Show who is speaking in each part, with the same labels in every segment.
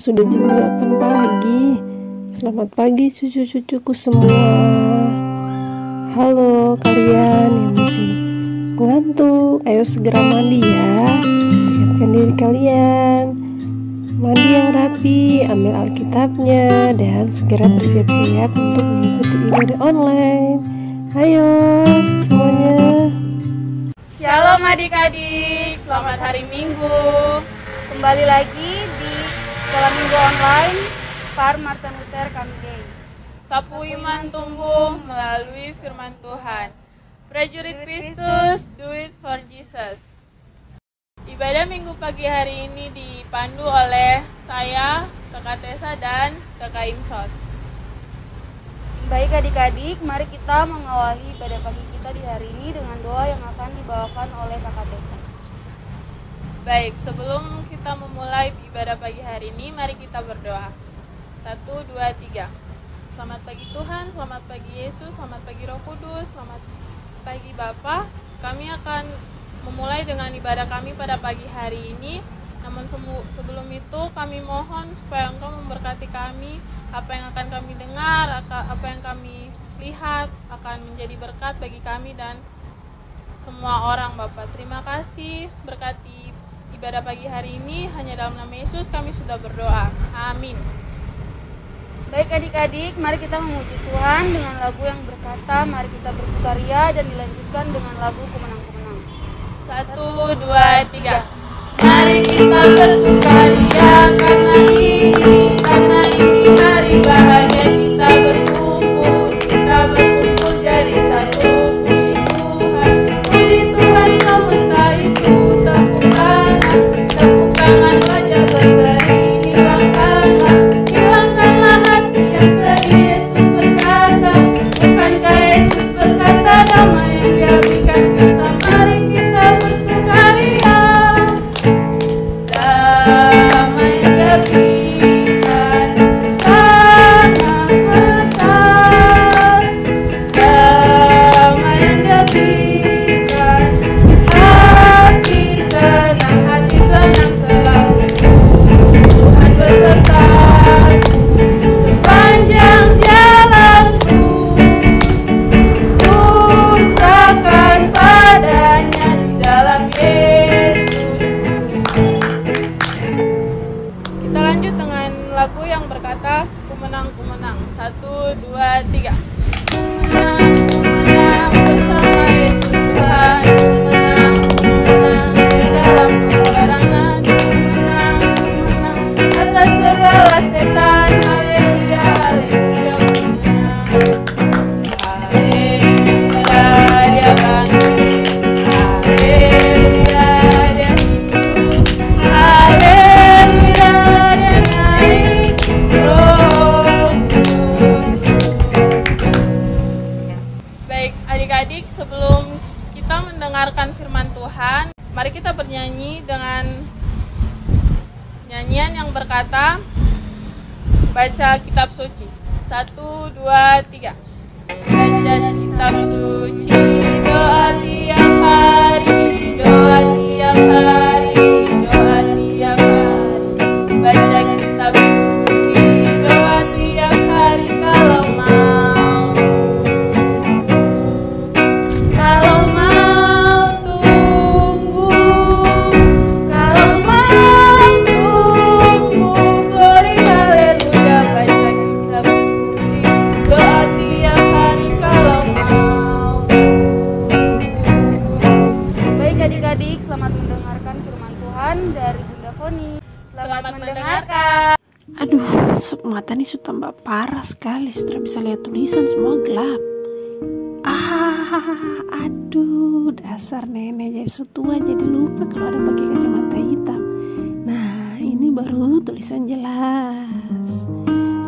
Speaker 1: sudah jam 8 pagi. Selamat pagi cucu-cucuku semua. Halo kalian yang masih mengantuk, ayo segera mandi ya. Siapkan diri kalian, mandi yang rapi, ambil Alkitabnya, dan segera bersiap-siap untuk mengikuti ibadah online. Ayo semuanya.
Speaker 2: Shalom adik-adik, selamat hari Minggu. Kembali lagi di Sekolah Minggu Online Par Martin Luther King Day. Sapu iman tumbuh melalui firman Tuhan. Prajurit Kristus, do it for Jesus. Ibadah Minggu pagi hari ini dipandu oleh saya, Kakak Tessa, dan Kakak Insos. Baik adik-adik, mari kita mengawali ibadah pagi kita di hari ini dengan doa yang akan dibawakan oleh Kakak Tessa. Baik, sebelum kita memulai ibadah pagi hari ini, mari kita berdoa. 1, 2, 3. Selamat pagi Tuhan, selamat pagi Yesus, selamat pagi Roh Kudus, selamat pagi Bapa. Kami akan memulai dengan ibadah kami pada pagi hari ini. Namun sebelum itu kami mohon supaya Engkau memberkati kami. Apa yang akan kami dengar, apa yang kami lihat akan menjadi berkat bagi kami dan semua orang Bapa. Terima kasih, berkati ibadah pagi hari ini. Hanya dalam nama Yesus kami sudah berdoa. Amin. Baik adik-adik, mari kita memuji Tuhan dengan lagu yang berkata, mari kita bersukaria, dan dilanjutkan dengan lagu Kumenang-Kumenang. 1, 2, 3. Mari kita bersukaria karena ini hari bahagia, kita berkumpul jadi satu. Puji Tuhan semesta itu, tepuk tangan wajah berseri, hilangkanlah hati yang sedih. Yesus berkata, bukankah Yesus berkata, damai yang Dia berikan kita, mari kita bersukaria. Damai yang Dia berikan sangat besar, damai yang Dia berikan, hati senang selalu Tuhan besertaku, sepanjang jalanku, serahkan padanya di dalam Yesus. Kita lanjut dengan lagu yang berkata, Kumenang-Kumenang. 1, 2, 3. Kumenang bersama Yesus Tuhan, kumenang di dalam peperangan, kumenang atas segala setan. Haleluya, haleluya, kumenang. Haleluya, Dia bangkit, haleluya, Dia hidup, haleluya, Dia naik, Roh Kudus. Baik adik-adik, sebelum kita mendengarkan firman Tuhan, mari kita bernyanyi dengan nyanyian yang berkata, baca kitab suci. 1, 2, 3. Baca kitab suci, doa tiap hari, doa tiap hari, doa tiap hari. Baca kitab suci, doa tiap hari, kalau mau tunggu, glory haleluya. Baca kitab suci, doa tiap hari, kalau mau tunggu. Baik adik-adik, selamat mendengarkan firman Tuhan dari Bunda Foni. Selamat mendengarkan.
Speaker 1: Aduh, mata nih sudah tambah parah sekali. Sudah bisa lihat tulisan, semua gelap. Aduh, dasar nenek Yesus tua jadi lupa kalau ada pakai kacamata hitam. Nah, ini baru tulisan jelas.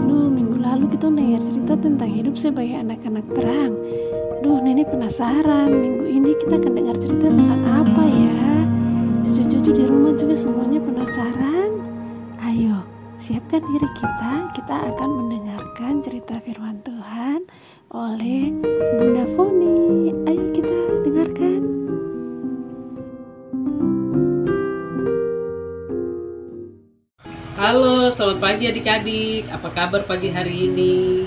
Speaker 1: Minggu lalu kita dengar cerita tentang hidup sebagai anak-anak terang. Nenek penasaran, minggu ini kita akan dengar cerita tentang apa ya? Cucu-cucu di rumah juga semuanya penasaran. Ayo, siapkan diri kita akan mendengarkan cerita firman Tuhan oleh Bunda Foni. Ayo kita dengarkan.
Speaker 3: Halo, selamat pagi adik-adik. Apa kabar pagi hari ini?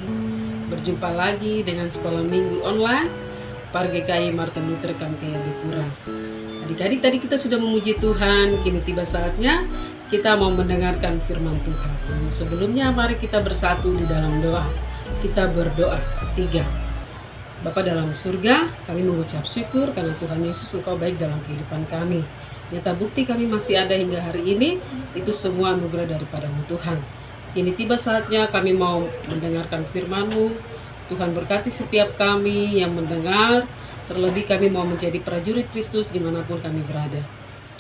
Speaker 3: Berjumpa lagi dengan Sekolah Minggu Online Par GKI Martin Luther Kamkea Jayapura. Adik-adik, tadi kita sudah memuji Tuhan. Kini tiba saatnya kita mau mendengarkan firman Tuhan. Sebelumnya mari kita bersatu di dalam doa. Kita berdoa. 3. Bapa dalam surga, kami mengucap syukur karena Tuhan Yesus Engkau baik dalam kehidupan kami. Nyata bukti kami masih ada hingga hari ini, itu semua anugerah daripada-Mu Tuhan. Kini tiba saatnya kami mau mendengarkan firman-Mu. Tuhan berkati setiap kami yang mendengar, terlebih kami mau menjadi prajurit Kristus dimanapun kami berada.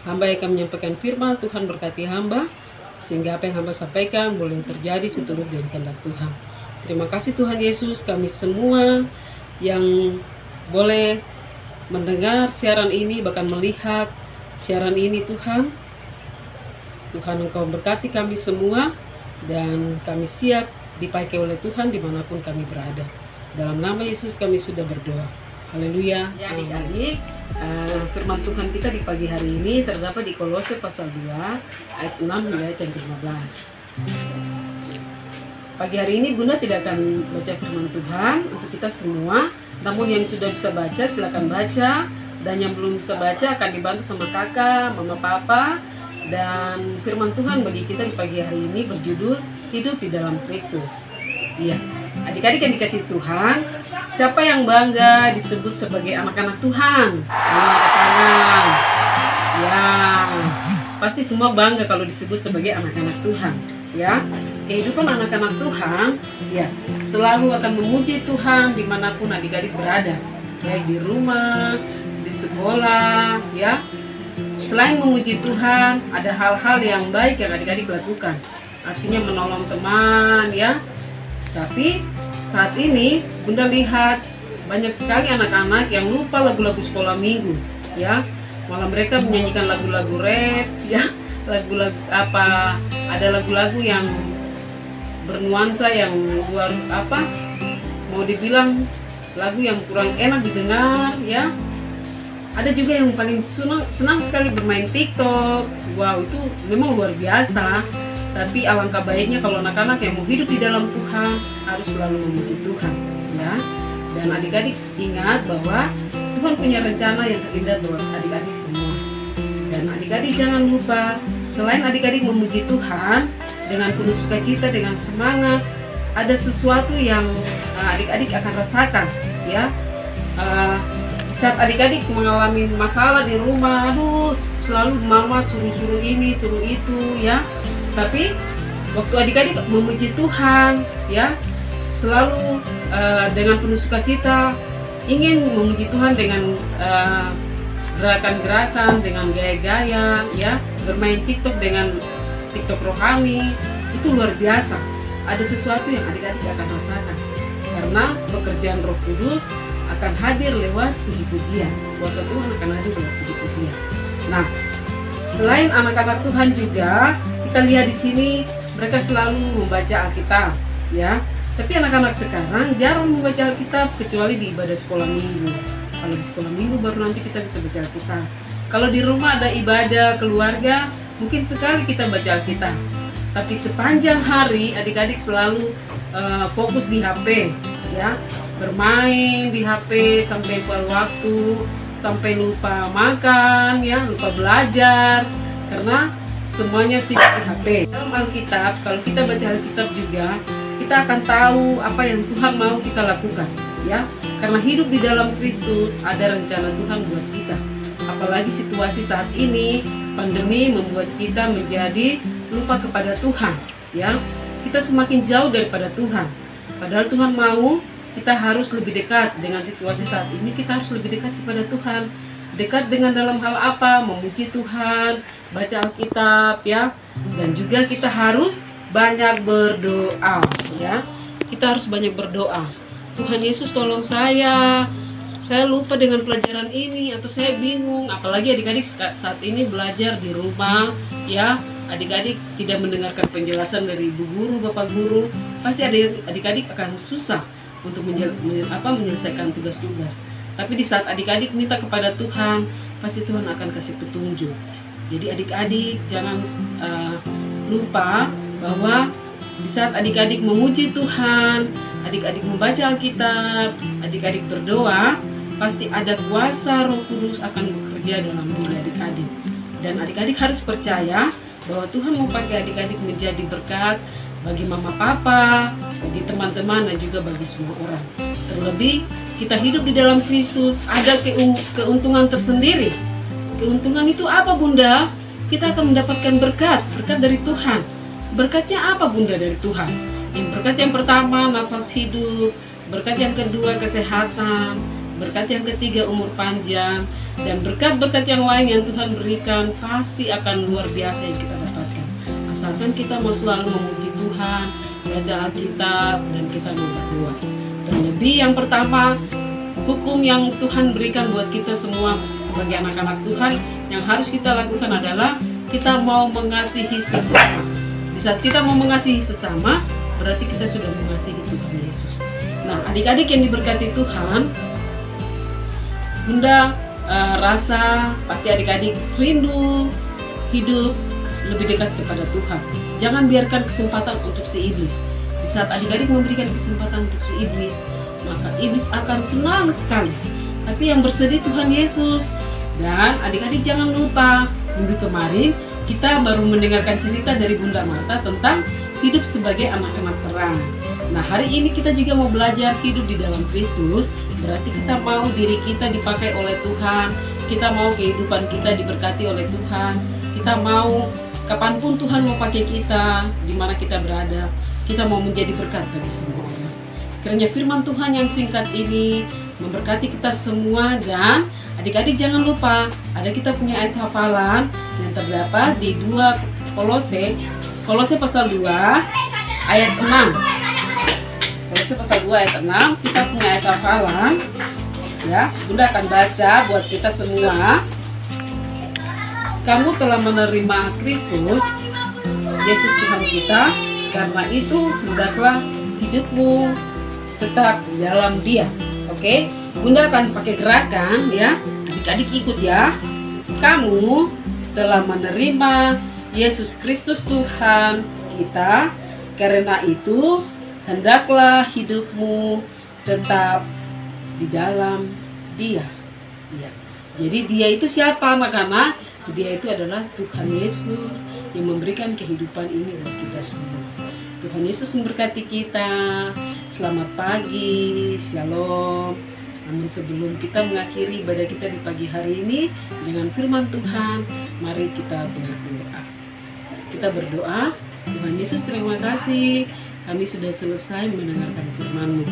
Speaker 3: Hamba yang akan menyampaikan firman, Tuhan berkati hamba, sehingga apa yang hamba sampaikan boleh terjadi seturut dengan kehendak Tuhan. Terima kasih Tuhan Yesus, kami semua yang boleh mendengar siaran ini, bahkan melihat siaran ini Tuhan. Tuhan Engkau berkati kami semua dan kami siap dipakai oleh Tuhan dimanapun kami berada. Dalam nama Yesus kami sudah berdoa. Haleluya. Ya adik-adik, firman Tuhan kita di pagi hari ini terdapat di Kolose pasal 2 ayat 6 hingga ayat yang 15. Pagi hari ini Bunda tidak akan baca firman Tuhan untuk kita semua, namun yang sudah bisa baca silakan baca. Dan yang belum bisa baca akan dibantu sama kakak, mama, papa. Dan firman Tuhan bagi kita di pagi hari ini berjudul Hidup di dalam Kristus. Iya, adik-adik yang dikasih Tuhan, siapa yang bangga disebut sebagai anak-anak Tuhan? Angkat tangan. Ya, pasti semua bangga kalau disebut sebagai anak-anak Tuhan. Ya, kehidupan anak-anak Tuhan, ya, selalu akan memuji Tuhan dimanapun adik-adik berada, baik di rumah, di sekolah, ya. Selain memuji Tuhan, ada hal-hal yang baik yang adik-adik lakukan. Artinya menolong teman, ya. Tapi saat ini Bunda lihat banyak sekali anak-anak yang lupa lagu-lagu sekolah minggu, ya. Malah mereka menyanyikan lagu-lagu rap, ya. Lagu-lagu apa? Ada lagu-lagu yang bernuansa yang luar apa? Mau dibilang lagu yang kurang enak didengar, ya. Ada juga yang paling senang sekali bermain TikTok. Wow, itu memang luar biasa. Tapi alangkah baiknya kalau anak-anak yang mau hidup di dalam Tuhan harus selalu memuji Tuhan, ya. Dan adik-adik ingat bahwa Tuhan punya rencana yang terindah buat adik-adik semua. Dan adik-adik jangan lupa, selain adik-adik memuji Tuhan dengan penuh sukacita, dengan semangat, ada sesuatu yang adik-adik akan rasakan, ya. Saat adik-adik mengalami masalah di rumah, aduh, selalu mama suruh ini, suruh itu, ya. Tapi waktu adik-adik memuji Tuhan, ya, selalu dengan penuh sukacita, ingin memuji Tuhan dengan gerakan-gerakan, dengan gaya-gaya, ya, bermain TikTok dengan TikTok rohani, itu luar biasa. Ada sesuatu yang adik-adik akan rasakan, karena pekerjaan Roh Kudus akan hadir lewat puji-pujian. Kuasa Tuhan akan hadir lewat puji-pujian. Nah, selain anak-anak Tuhan juga, kita lihat di sini mereka selalu membaca Alkitab, ya. Tapi anak-anak sekarang jarang membaca Alkitab kecuali di ibadah sekolah minggu. Kalau di sekolah minggu baru nanti kita bisa baca Alkitab. Kalau di rumah ada ibadah keluarga, mungkin sekali kita baca Alkitab. Tapi sepanjang hari adik-adik selalu fokus di HP, ya. Bermain di HP sampai lupa waktu, sampai lupa makan, ya, lupa belajar, karena semuanya sibuk di HP. Dalam Alkitab, kalau kita baca Alkitab juga, kita akan tahu apa yang Tuhan mau kita lakukan, ya. Karena hidup di dalam Kristus ada rencana Tuhan buat kita. Apalagi situasi saat ini, pandemi membuat kita menjadi lupa kepada Tuhan, ya. Kita semakin jauh daripada Tuhan. Padahal Tuhan mau kita harus lebih dekat dengan situasi saat ini. Kita harus lebih dekat kepada Tuhan. Dekat dengan dalam hal apa? Memuji Tuhan, baca Alkitab, ya. Dan juga kita harus banyak berdoa, ya. Kita harus banyak berdoa. Tuhan Yesus tolong saya lupa dengan pelajaran ini, atau saya bingung. Apalagi adik-adik saat ini belajar di rumah, ya. Adik-adik tidak mendengarkan penjelasan dari ibu guru, bapak guru. Pasti adik-adik akan susah untuk menyelesaikan tugas-tugas. Tapi di saat adik-adik minta kepada Tuhan, pasti Tuhan akan kasih petunjuk. Jadi adik-adik jangan lupa bahwa di saat adik-adik memuji Tuhan, adik-adik membaca Alkitab, adik-adik berdoa, pasti ada kuasa Roh Kudus akan bekerja dalam diri adik-adik. Dan adik-adik harus percaya bahwa Tuhan mau pakai adik-adik menjadi berkat bagi mama papa, bagi teman-teman, dan juga bagi semua orang. Terlebih kita hidup di dalam Kristus, ada keuntungan tersendiri. Keuntungan itu apa, Bunda? Kita akan mendapatkan berkat dari Tuhan. Berkatnya apa, Bunda, dari Tuhan? Berkat yang pertama, nafas hidup. Berkat yang kedua, kesehatan. Berkat yang ketiga, umur panjang. Dan berkat-berkat yang lain yang Tuhan berikan pasti akan luar biasa yang kita dapatkan. Asalkan kita mau selalu memuji Tuhan, baca Alkitab, dan kita mau berdoa. Terlebih yang pertama, hukum yang Tuhan berikan buat kita semua sebagai anak-anak Tuhan, yang harus kita lakukan adalah kita mau mengasihi sesama. Di saat kita mau mengasihi sesama, berarti kita sudah mengasihi Tuhan Yesus. Nah, adik-adik yang diberkati Tuhan, Bunda rasa pasti adik-adik rindu hidup lebih dekat kepada Tuhan. Jangan biarkan kesempatan untuk si iblis. Di saat adik-adik memberikan kesempatan untuk si iblis, maka iblis akan senang sekali. Tapi yang bersedih Tuhan Yesus. Dan adik-adik jangan lupa, minggu kemarin kita baru mendengarkan cerita dari Bunda Marta tentang hidup sebagai anak-anak terang. Nah, hari ini kita juga mau belajar hidup di dalam Kristus. Berarti kita mau diri kita dipakai oleh Tuhan. Kita mau kehidupan kita diberkati oleh Tuhan. Kita mau kapanpun Tuhan mau pakai kita, di mana kita berada, kita mau menjadi berkat bagi semua orang. Kiranya firman Tuhan yang singkat ini memberkati kita semua. Dan adik-adik jangan lupa, ada kita punya ayat hafalan yang terdapat di 2 Kolose pasal 2 ayat 6. Kolose pasal 2 ayat 6, kita punya ayat hafalan. Ya, Bunda akan baca buat kita semua. Kamu telah menerima Kristus, Yesus Tuhan kita, karena itu hendaklah hidupmu tetap di dalam Dia. Oke, Bunda akan pakai gerakan ya. Adik-adik ikut ya. Kamu telah menerima Yesus Kristus Tuhan kita, karena itu hendaklah hidupmu tetap di dalam Dia. Ya. Jadi Dia itu siapa, anak-anak? Dia itu adalah Tuhan Yesus yang memberikan kehidupan ini buat kita semua. Tuhan Yesus memberkati kita. Selamat pagi, shalom. Namun sebelum kita mengakhiri ibadah kita di pagi hari ini dengan firman Tuhan, mari kita berdoa. Kita berdoa. Tuhan Yesus, terima kasih kami sudah selesai mendengarkan firman-Mu.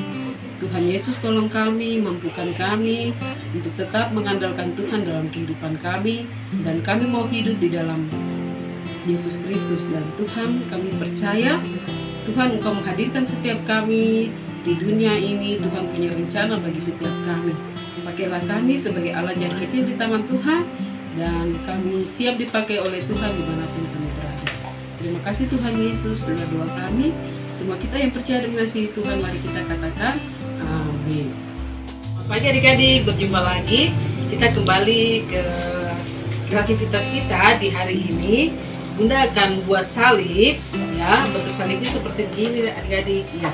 Speaker 3: Tuhan Yesus, tolong kami, mampukan kami untuk tetap mengandalkan Tuhan dalam kehidupan kami, dan kami mau hidup di dalam Yesus Kristus. Dan Tuhan, kami percaya Tuhan Engkau menghadirkan setiap kami di dunia ini. Tuhan punya rencana bagi setiap kami. Pakailah kami sebagai alat yang kecil di tangan Tuhan, dan kami siap dipakai oleh Tuhan dimanapun kami berada. Terima kasih Tuhan Yesus, dengar doa kami. Semua kita yang percaya dan mengasihi Tuhan, mari kita katakan amin. Selamat pagi adik-adik, berjumpa lagi. Kita kembali ke aktivitas kita di hari ini. Bunda akan buat salib, ya. Bentuk salibnya seperti begini adik-adik. Ya.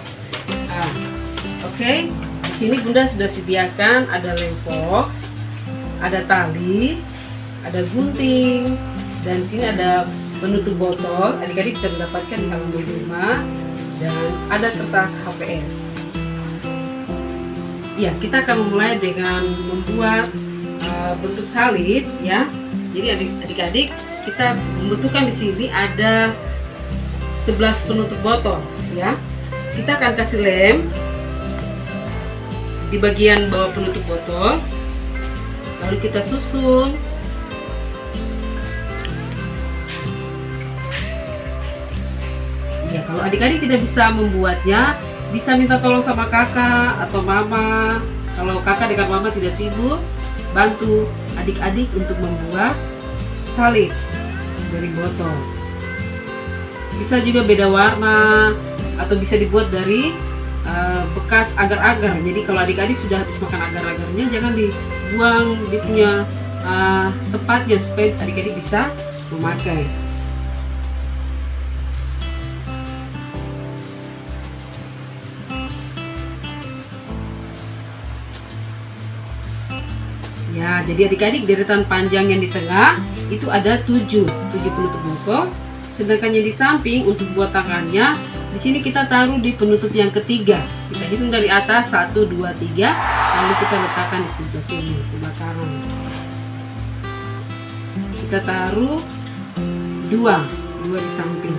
Speaker 3: Oke. Di sini Bunda sudah sediakan ada lem box, ada tali, ada gunting, dan sini ada penutup botol. Adik-adik bisa mendapatkan di halaman rumah. Dan ada kertas HVS. Ya, kita akan memulai dengan membuat bentuk salib, ya. Jadi adik-adik kita membutuhkan di sini ada 11 penutup botol, ya. Kita akan kasih lem di bagian bawah penutup botol, lalu kita susun. Ya, kalau adik-adik tidak bisa membuatnya, bisa minta tolong sama kakak atau mama. Kalau kakak dengan mama tidak sibuk, bantu adik-adik untuk membuat salib dari botol. Bisa juga beda warna, atau bisa dibuat dari bekas agar-agar. Jadi kalau adik-adik sudah habis makan agar-agarnya, jangan dibuang, dia punya tempatnya supaya adik-adik bisa memakai. Ya, jadi adik-adik deretan panjang yang di tengah itu ada 7 penutup bungkuk. Sedangkan yang di samping untuk buat tangannya, di sini kita taruh di penutup yang ketiga. Kita hitung dari atas 1, 2, 3, lalu kita letakkan di sebelah sini, sebelah kanan. Kita taruh 2 di samping.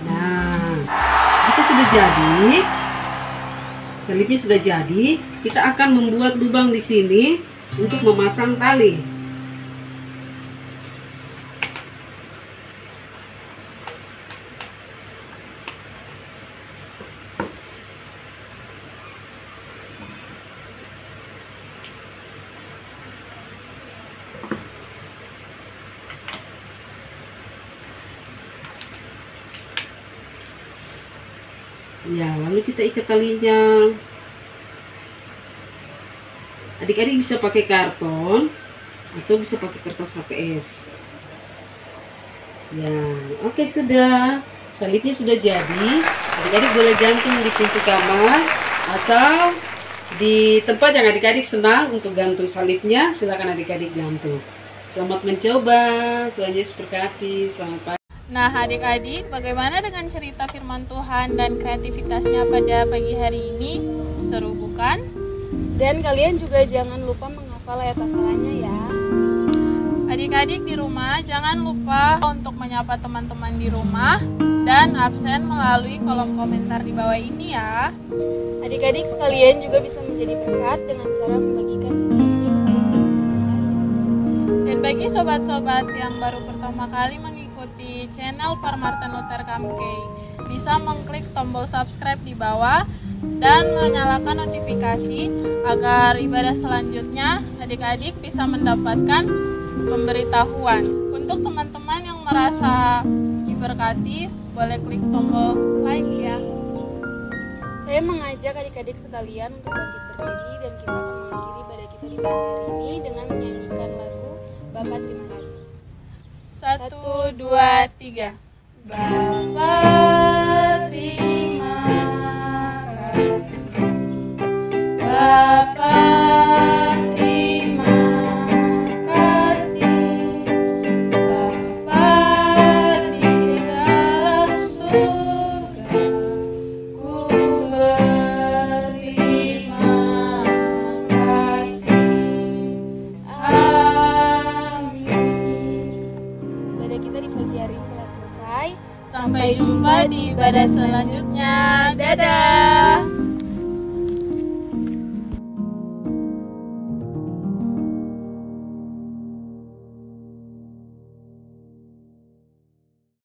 Speaker 3: Nah, jika sudah jadi, selipnya sudah jadi, kita akan membuat lubang di sini untuk memasang tali. Ya, lalu kita ikat talinya. Adik-adik bisa pakai karton atau bisa pakai kertas HVS. Ya, oke, sudah. Salipnya sudah jadi. Adik-adik boleh gantung di pintu kamar atau di tempat yang adik-adik senang untuk gantung salipnya. Silakan adik-adik gantung. Selamat mencoba. Tuhan Yesus berkati. Selamat pagi.
Speaker 2: Nah, adik-adik, bagaimana dengan cerita firman Tuhan dan kreativitasnya pada pagi hari ini? Seru bukan?
Speaker 4: Dan kalian juga jangan lupa menghafal ayat hafalannya ya.
Speaker 2: Adik-adik di rumah, jangan lupa untuk menyapa teman-teman di rumah dan absen melalui kolom komentar di bawah ini ya.
Speaker 4: Adik-adik sekalian juga bisa menjadi berkat dengan cara membagikan video ini kepada teman-teman lain.
Speaker 2: Dan bagi sobat-sobat yang baru pertama kali mengikuti channel Par Martin Luther KMK, bisa mengklik tombol subscribe di bawah dan menyalakan notifikasi agar ibadah selanjutnya adik-adik bisa mendapatkan pemberitahuan. Untuk teman-teman yang merasa diberkati, boleh klik tombol like ya.
Speaker 4: Saya mengajak adik-adik sekalian untuk bangkit berdiri dan kita akan mengakhiri ibadah kita di pagi hari ini dengan menyanyikan lagu Bapa Terima Kasih.
Speaker 2: 1, 2, 3. Bapa terima kasih. Bapa terima kasih. Bapa di dalam surga, ku berterima kasih.
Speaker 4: Ibadah kita di pagi hari ini telah selesai.
Speaker 2: Sampai jumpa di ibadah selanjutnya. Dadah.